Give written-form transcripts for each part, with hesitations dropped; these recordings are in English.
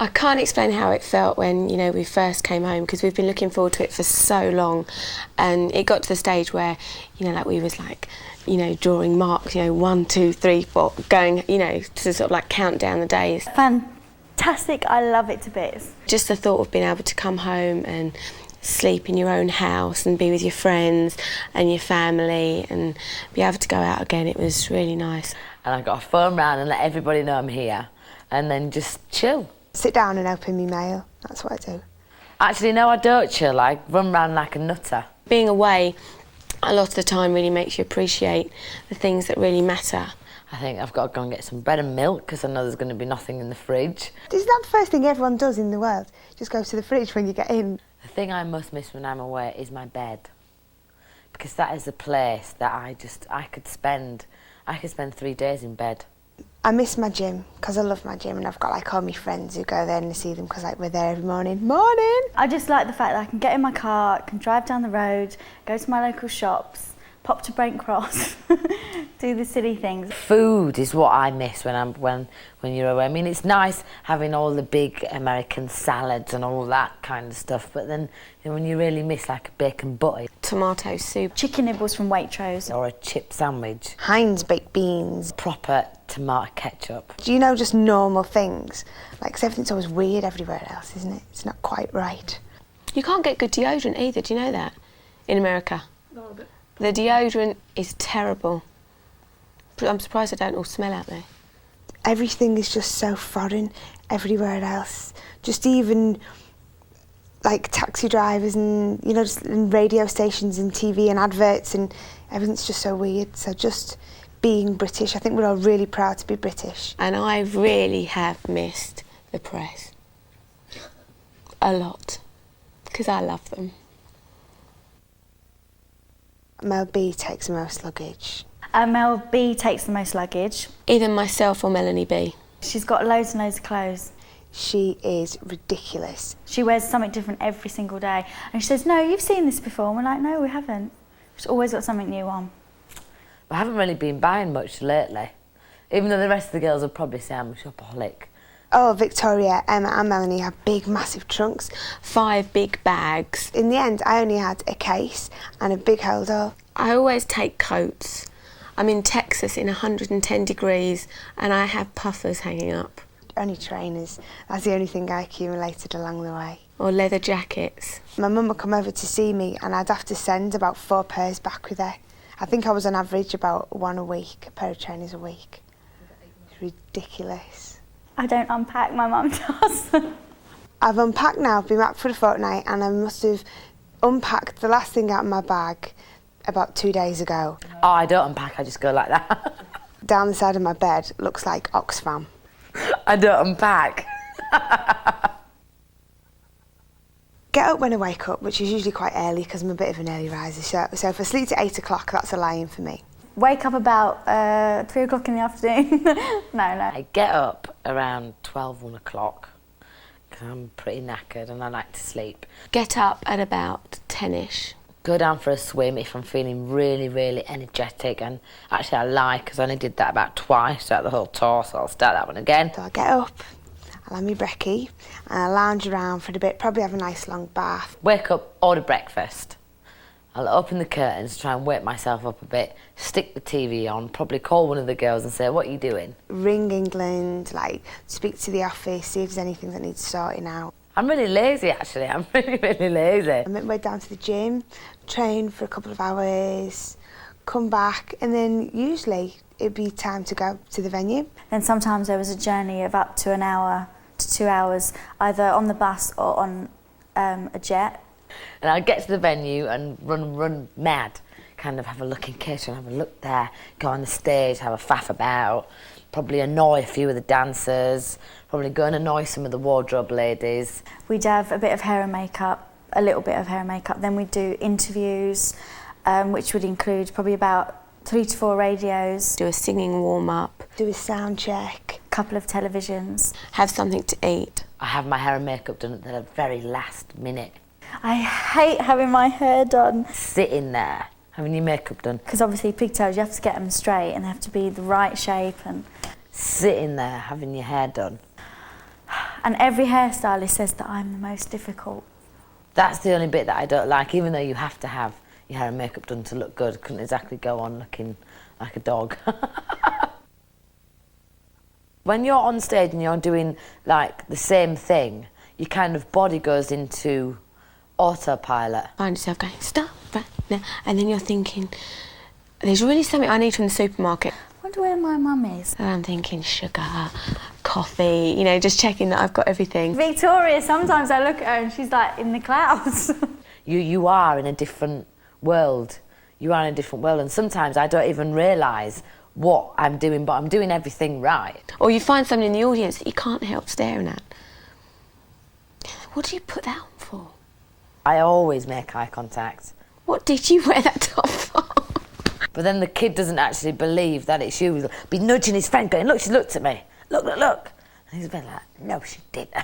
I can't explain how it felt when, you know, we first came home, because we've been looking forward to it for so long, and it got to the stage where, you know, like we was like, you know, drawing marks, you know, 1, 2, 3, 4, going, you know, to sort of like count down the days. Fantastic, I love it to bits. Just the thought of being able to come home and sleep in your own house and be with your friends and your family and be able to go out again, it was really nice. And I got a phone round and let everybody know I'm here, and then just chill. Sit down and open my mail, that's what I do. Actually, no, I don't chill, I run round like a nutter. Being away a lot of the time really makes you appreciate the things that really matter. I think I've got to go and get some bread and milk, because I know there's going to be nothing in the fridge. Isn't that the first thing everyone does in the world? Just go to the fridge when you get in. The thing I most miss when I'm away is my bed, because that is a place that I could spend 3 days in bed. I miss my gym, because I love my gym, and I've got like all my friends who go there and I see them because like we're there every morning. Morning! I just like the fact that I can get in my car, I can drive down the road, go to my local shops, pop to Brent Cross, do the silly things. Food is what I miss when you're away. I mean, it's nice having all the big American salads and all that kind of stuff, but then, you know, when you really miss like a bacon butty, Tomato soup, chicken nibbles from Waitrose, or a chip sandwich, Heinz baked beans, proper tomato ketchup. do you know, just normal things? Like, 'cause everything's always weird everywhere else, isn't it? It's not quite right. you can't get good deodorant either, do you know that? In America. The deodorant is terrible. I'm surprised they don't all smell out there. Everything is just so foreign everywhere else. Just even like taxi drivers and, you know, just and radio stations and TV and adverts, and everything's just so weird. So just being British, I think we're all really proud to be British. And I really have missed the press. A lot. Because I love them. Mel B takes the most luggage. Mel B takes the most luggage. Either myself or Melanie B. She's got loads and loads of clothes. She is ridiculous. She wears something different every single day. And she says, no, you've seen this before. And we're like, no, we haven't. She's always got something new on. I haven't really been buying much lately, even though the rest of the girls will probably say I'm a shopaholic. Oh, Victoria, Emma and Melanie have big, massive trunks. 5 big bags. In the end, I only had a case and a big holder. I always take coats. I'm in Texas in 110 degrees and I have puffers hanging up. Only trainers. That's the only thing I accumulated along the way. Or leather jackets. My mum would come over to see me and I'd have to send about 4 pairs back with her. I think I was on average about 1 a week, a pair of trainers a week. It's ridiculous. I don't unpack, my mum does. I've unpacked now, I've been back for a fortnight, and I must have unpacked the last thing out of my bag about 2 days ago. Oh, I don't unpack, I just go like that. Down the side of my bed looks like Oxfam. I don't unpack. Get up when I wake up, which is usually quite early because I'm a bit of an early riser. So if I sleep at 8 o'clock, that's a lie-in for me. Wake up about 3 o'clock in the afternoon. No. I get up around 12, 1 o'clock, because I'm pretty knackered and I like to sleep. Get up at about 10ish. Go down for a swim if I'm feeling really, really energetic, and actually I lie because I only did that about twice throughout the whole tour, so I'll start that one again. So I get up, I'll have my brekkie, and I lounge around for a bit, probably have a nice long bath. Wake up, order breakfast. I'll open the curtains, try and wake myself up a bit, stick the TV on, probably call one of the girls and say, what are you doing? Ring England, like speak to the office, see if there's anything that needs sorting out. I'm really lazy actually, I'm really, really lazy. I make my way down to the gym, train for a couple of hours, come back, and then usually it'd be time to go to the venue. Then sometimes there was a journey of up to an hour to 2 hours, either on the bus or on a jet. And I'd get to the venue and run mad, kind of have a look in kitchen, have a look there, go on the stage, have a faff about, probably annoy a few of the dancers, probably go and annoy some of the wardrobe ladies. We'd have a bit of hair and makeup, a little bit of hair and makeup, then we'd do interviews, which would include probably about 3 to 4 radios. Do a singing warm-up. Do a sound check. Couple of televisions. Have something to eat. I have my hair and makeup done at the very last minute. I hate having my hair done. Sitting there, having your makeup done. Because obviously pigtails, you have to get them straight and they have to be the right shape. And Sitting there, having your hair done. And every hairstylist says that I'm the most difficult. That's the only bit that I don't like, even though you have to have your hair and makeup done to look good. Couldn't exactly go on looking like a dog. When you're on stage and you're doing like the same thing, your kind of body goes into autopilot. Find yourself going, stop right now, and then you're thinking, there's really something I need from the supermarket. I wonder where my mum is. And I'm thinking sugar, coffee, you know, just checking that I've got everything. Victoria, sometimes I look at her and she's like in the clouds. You are in a different world. You are in a different world, and sometimes I don't even realise what I'm doing, but I'm doing everything right. Or you find someone in the audience that you can't help staring at. What do you put that on for? I always make eye contact. What did you wear that top for? But then the kid doesn't actually believe that it's you. He'll be nudging his friend going, look, she looked at me. Look, look, look. And he's a bit like, no, she didn't.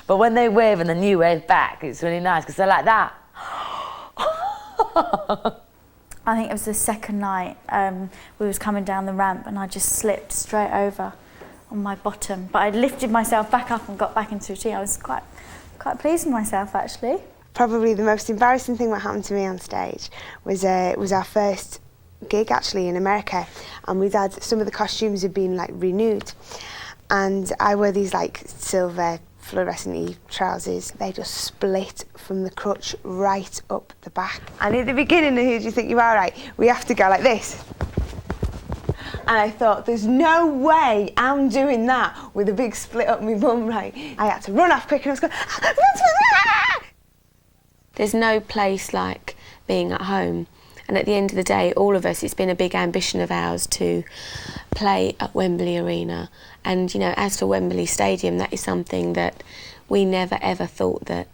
But when they wave and then you wave back, it's really nice because they're like that. I think it was the second night we was coming down the ramp and I just slipped straight over on my bottom. But I lifted myself back up and got back into routine. I was quite pleased with myself, actually. Probably the most embarrassing thing that happened to me on stage was our first gig actually in America, and we'd had some of the costumes had been like renewed, and I wore these like silver fluorescent-y trousers. They just split from the crotch right up the back. And at the beginning, who do you think you are, right? We have to go like this. And I thought, there's no way I'm doing that with a big split up my bum, right? I had to run off quick and I was going, There's no place like being at home. And at the end of the day, all of us, it's been a big ambition of ours to play at Wembley Arena. And, you know, as for Wembley Stadium, that is something that we never ever thought that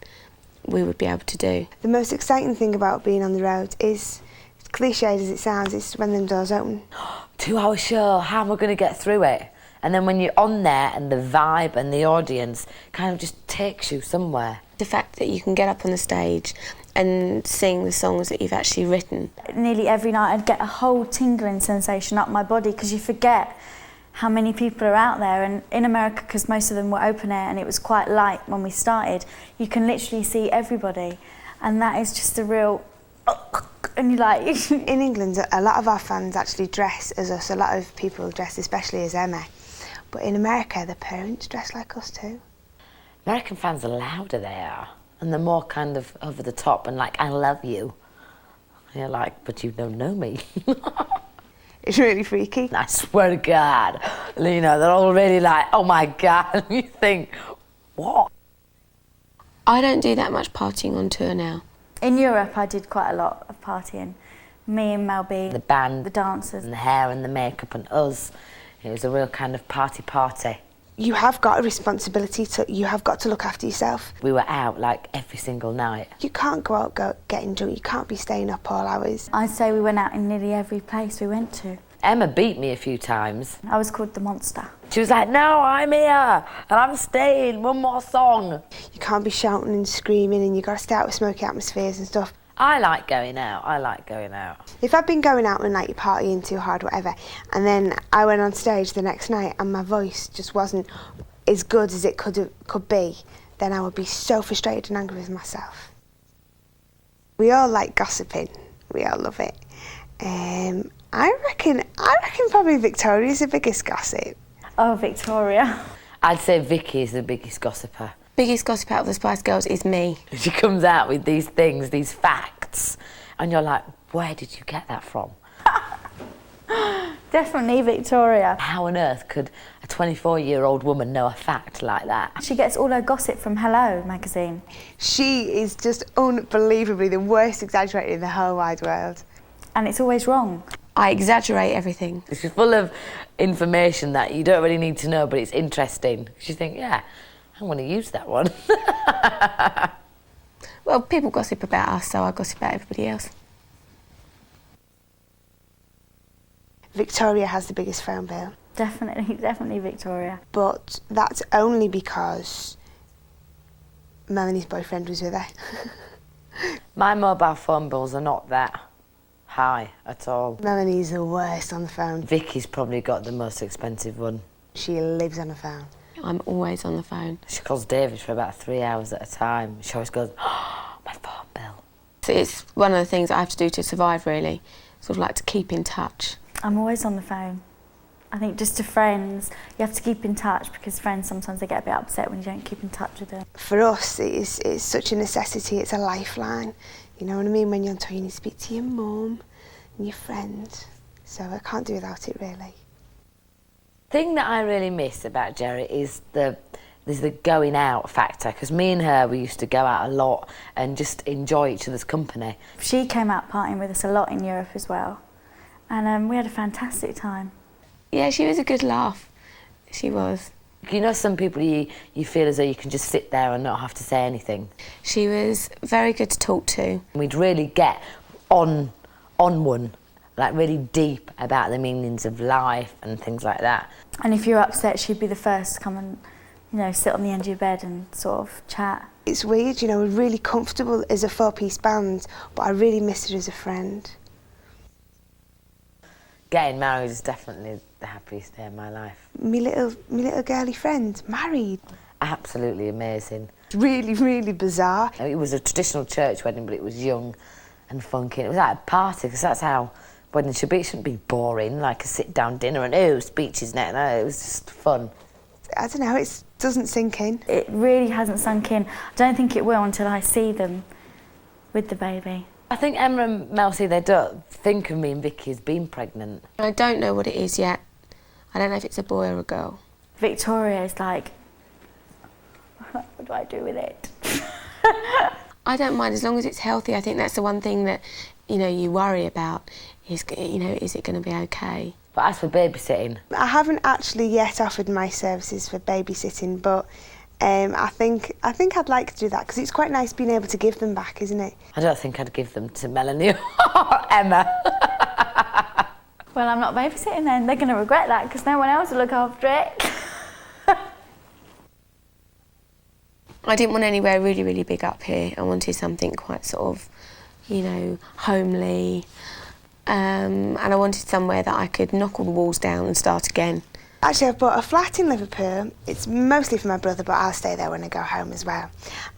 we would be able to do. The most exciting thing about being on the road is, as cliched as it sounds, it's when them doors open. 2-hour show, how am I going to get through it? And then when you're on there and the vibe and the audience kind of just takes you somewhere. The fact that you can get up on the stage and sing the songs that you've actually written. Nearly every night I'd get a whole tingling sensation up my body because you forget how many people are out there. And in America, because most of them were open air and it was quite light when we started, you can literally see everybody. And that is just a real... And you're like... In England, a lot of our fans actually dress as us. A lot of people dress especially as Emma. But in America, the parents dress like us too. American fans are louder, they are. And they're more kind of over the top and like, I love you. And you're like, but you don't know me. It's really freaky. I swear to God. You know, they're all really like, oh my God. And you think, what? I don't do that much partying on tour now. In Europe, I did quite a lot of partying. Me and Mel B, The band, the dancers. and the hair and the makeup and us. It was a real kind of party. You have got a responsibility you have got to look after yourself. We were out like every single night. You can't go out getting drunk, you can't be staying up all hours. I'd say we went out in nearly every place we went to. Emma beat me a few times. I was called the monster. She was like, no, I'm here and I'm staying, one more song. You can't be shouting and screaming, and you've got to stay out with smoky atmospheres and stuff. I like going out. If I'd been going out and like you're partying too hard, whatever, and then I went on stage the next night and my voice just wasn't as good as it could be, then I would be so frustrated and angry with myself. We all like gossiping. We all love it. I reckon probably Victoria's the biggest gossip. Oh, Victoria. I'd say Vicky is the biggest gossiper. Biggest gossip out of the Spice Girls is me. She comes out with these things, these facts, and you're like, where did you get that from? Definitely Victoria. How on earth could a 24-year-old woman know a fact like that? She gets all her gossip from Hello magazine. She is just unbelievably the worst exaggerator in the whole wide world. And it's always wrong. I exaggerate everything. She's full of information that you don't really need to know, but it's interesting. You think, yeah, I want to use that one. Well, people gossip about us, so I gossip about everybody else. Victoria has the biggest phone bill. Definitely Victoria. But that's only because Melanie's boyfriend was with her. My mobile phone bills are not that high at all. Melanie's the worst on the phone. Vicky's probably got the most expensive one. She lives on the phone. I'm always on the phone. She calls David for about 3 hours at a time. She always goes, oh, my phone bill. So it's one of the things I have to do to survive, really. Sort of like to keep in touch. I'm always on the phone. I think just to friends, you have to keep in touch because friends sometimes they get a bit upset when you don't keep in touch with them. For us, it's such a necessity, it's a lifeline. You know what I mean? When you're on tour, you need to speak to your mum and your friends. So I can't do without it, really. The thing that I really miss about Jerry is the going out factor, because me and her, we used to go out a lot and just enjoy each other's company. She came out partying with us a lot in Europe as well, and we had a fantastic time. Yeah, she was a good laugh. She was. You know, some people you feel as though you can just sit there and not have to say anything. She was very good to talk to. We'd really get on one, like really deep about the meanings of life and things like that. And if you were upset, she'd be the first to come and, you know, sit on the end of your bed and sort of chat. It's weird, you know, we're really comfortable as a four-piece band, but I really miss her as a friend. Getting married is definitely the happiest day of my life. Me little girly friend, married. Absolutely amazing. Really, really bizarre. It was a traditional church wedding, but it was young and funky. It was like a party, because that's how weddings should be. It shouldn't be boring, like a sit-down dinner and, speeches next. No, it was just fun. I don't know, it doesn't sink in. It really hasn't sunk in. I don't think it will until I see them with the baby. I think Emma and Mel see they don't think of me and Vicky as being pregnant. I don't know what it is yet. I don't know if it's a boy or a girl. Victoria is like, what do I do with it? I don't mind as long as it's healthy. I think that's the one thing that, you know, you worry about is, you know, is it going to be okay? But as for babysitting, I haven't actually yet offered my services for babysitting, but I think I'd like to do that because it's quite nice being able to give them back, isn't it? I don't think I'd give them to Melanie or Emma. Well, I'm not babysitting then. They're going to regret that because no one else will look after it. I didn't want anywhere really, really big up here. I wanted something quite sort of, you know, homely. And I wanted somewhere that I could knock all the walls down and start again. Actually, I've bought a flat in Liverpool. It's mostly for my brother, but I'll stay there when I go home as well.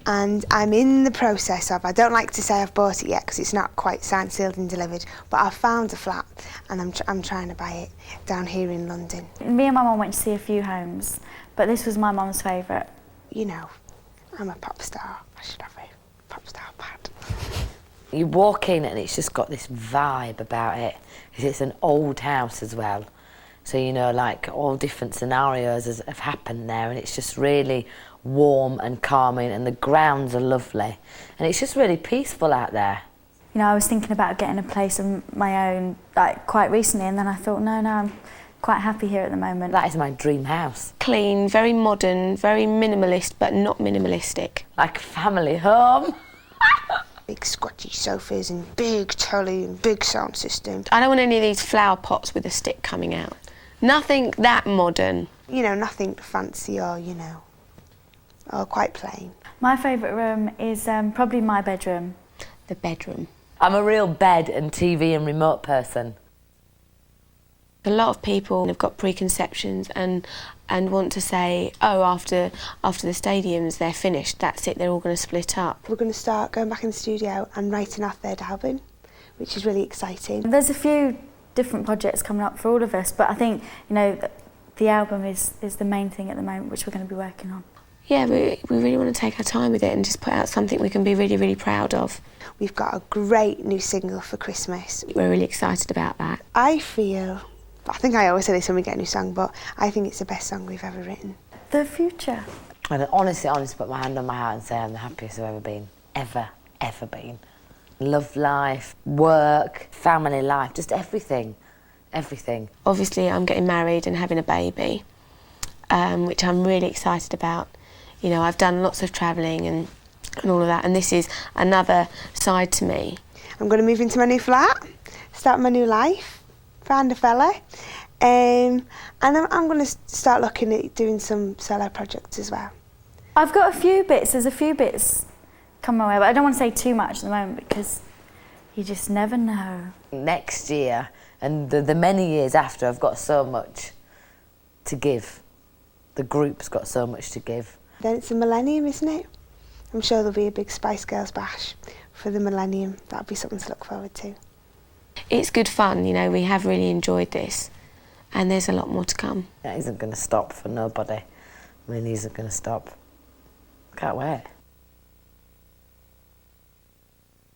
And I'm in the process of, I don't like to say I've bought it yet because it's not quite signed, sealed and delivered, but I've found a flat and I'm trying to buy it down here in London. Me and my mum went to see a few homes, but this was my mum's favourite. You know, I'm a pop star. I should have a pop star pad. You walk in and it's just got this vibe about it, because it's an old house as well. So, you know, like all different scenarios have happened there, and it's just really warm and calming, and the grounds are lovely. And it's just really peaceful out there. You know, I was thinking about getting a place of my own, like, quite recently, and then I thought, no, I'm quite happy here at the moment. That is my dream house. Clean, very modern, very minimalist, but not minimalistic. Like a family home. Big squatchy sofas and big telly and big sound system. I don't want any of these flower pots with a stick coming out. Nothing that modern. You know, nothing fancy or, you know, or quite plain. My favourite room is probably my bedroom. The bedroom. I'm a real bed and TV and remote person. A lot of people have got preconceptions and want to say, oh, after the stadiums they're finished, that's it, they're all going to split up. We're going to start going back in the studio and writing our third album, which is really exciting. There's a few different projects coming up for all of us, but I think, you know, the album is the main thing at the moment, which we're going to be working on. Yeah, we really want to take our time with it and just put out something we can be really, really proud of. We've got a great new single for Christmas. We're really excited about that. I think I always say this when we get a new song, but I think it's the best song we've ever written. The future. And honestly, put my hand on my heart and say I'm the happiest I've ever been. Ever been. Love life, work, family life, just everything. Everything. Obviously, I'm getting married and having a baby, which I'm really excited about. You know, I've done lots of travelling and all of that, and this is another side to me. I'm going to move into my new flat, start my new life, find a fella, and I'm going to start looking at doing some solo projects as well. I've got there's a few bits coming my way, but I don't want to say too much at the moment because you just never know. Next year and the many years after, I've got so much to give. the group's got so much to give. Then it's the millennium, isn't it? I'm sure there'll be a big Spice Girls bash for the millennium. That'll be something to look forward to. It's good fun, you know, we have really enjoyed this, and there's a lot more to come. It isn't going to stop for nobody. I mean, he isn't going to stop. Can't wait.